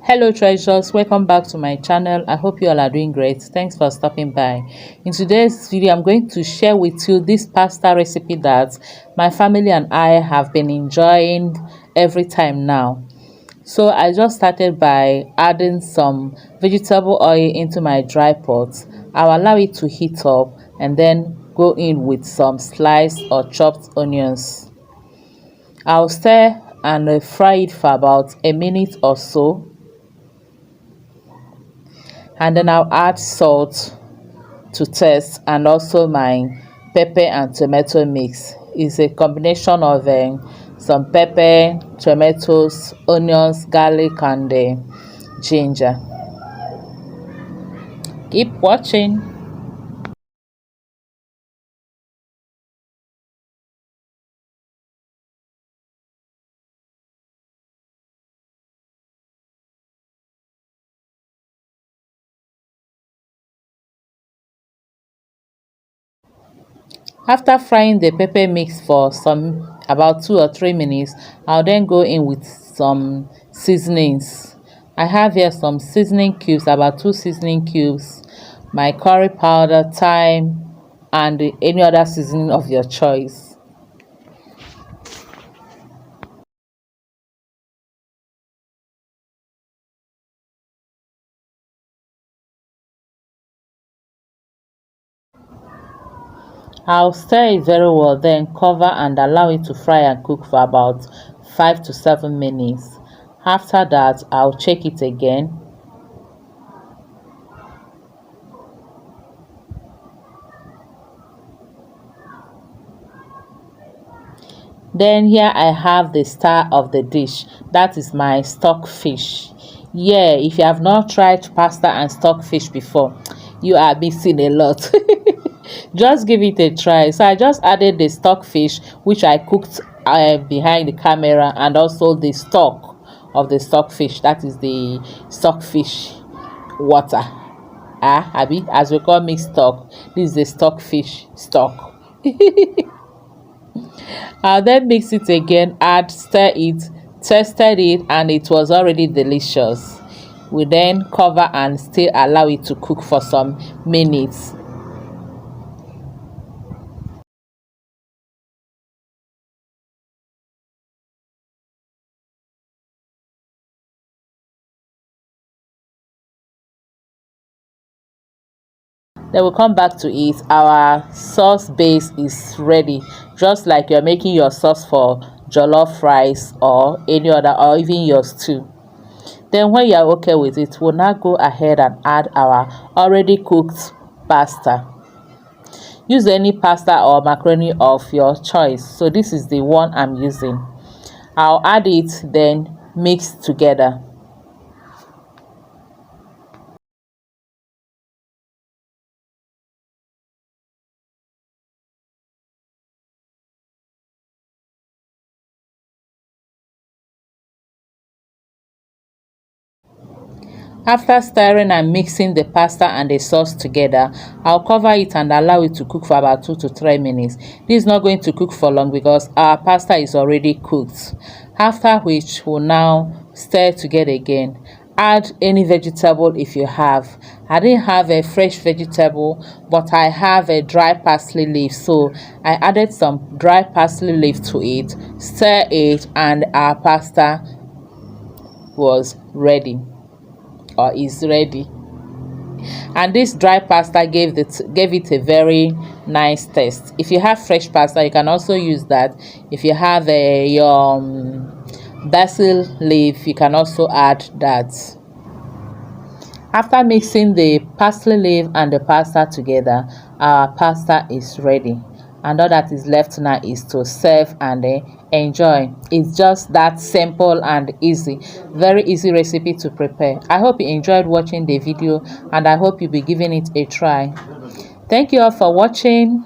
Hello treasures, welcome back to my channel. I hope you all are doing great. Thanks for stopping by. In today's video, I'm going to share with you this pasta recipe that my family and I have been enjoying every time now. So I just started by adding some vegetable oil into my dry pot. I'll allow it to heat up and then go in with some sliced or chopped onions. I'll stir and fry it for about a minute or so, and then I'll add salt to taste and also my pepper and tomato mix. It's a combination of some pepper, tomatoes, onions, garlic, and ginger. Keep watching. After frying the pepper mix for about 2 or 3 minutes, I'll then go in with some seasonings. I have here some seasoning cubes, about 2 seasoning cubes, my curry powder, thyme, and any other seasoning of your choice. I'll stir it very well, then cover and allow it to fry and cook for about 5 to 7 minutes. After that, I'll check it again. Then here I have the star of the dish, that is my stock fish. Yeah, if you have not tried pasta and stock fish before, you are missing a lot. Just give it a try. So I just added the stock fish which I cooked behind the camera, and also the stock of the stock fish, that is the stock fish water. Abi, as we call mixed stock, this is the stock fish stock. I'll then mix it again, stir it, tested it, and it was already delicious. We then cover and still allow it to cook for some minutes. Then we'll come back to it. Our sauce base is ready, just like you're making your sauce for jollof rice or any other, or even your stew. Then when you're okay with it, we'll now go ahead and add our already cooked pasta. Use any pasta or macaroni of your choice. So this is the one I'm using. I'll add it, then mix together. After stirring and mixing the pasta and the sauce together, I'll cover it and allow it to cook for about 2 to 3 minutes. This is not going to cook for long because our pasta is already cooked. After which, we'll now stir together again. Add any vegetable if you have. I didn't have a fresh vegetable, but I have a dry parsley leaf, so I added some dry parsley leaf to it, stir it, and our pasta was ready, or is ready. And this dry pasta gave it a very nice taste. If you have fresh pasta, you can also use that. If you have your basil leaf, you can also add that. After mixing the parsley leaf and the pasta together, our pasta is ready, and all that is left now is to serve and enjoy. It's just that simple and easy. Very easy recipe to prepare. I hope you enjoyed watching the video, and I hope you'll be giving it a try. Thank you all for watching.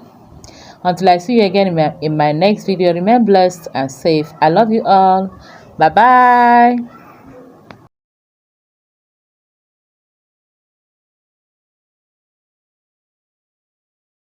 Until I see you again in my next video, remain blessed and safe. I love you all. Bye bye.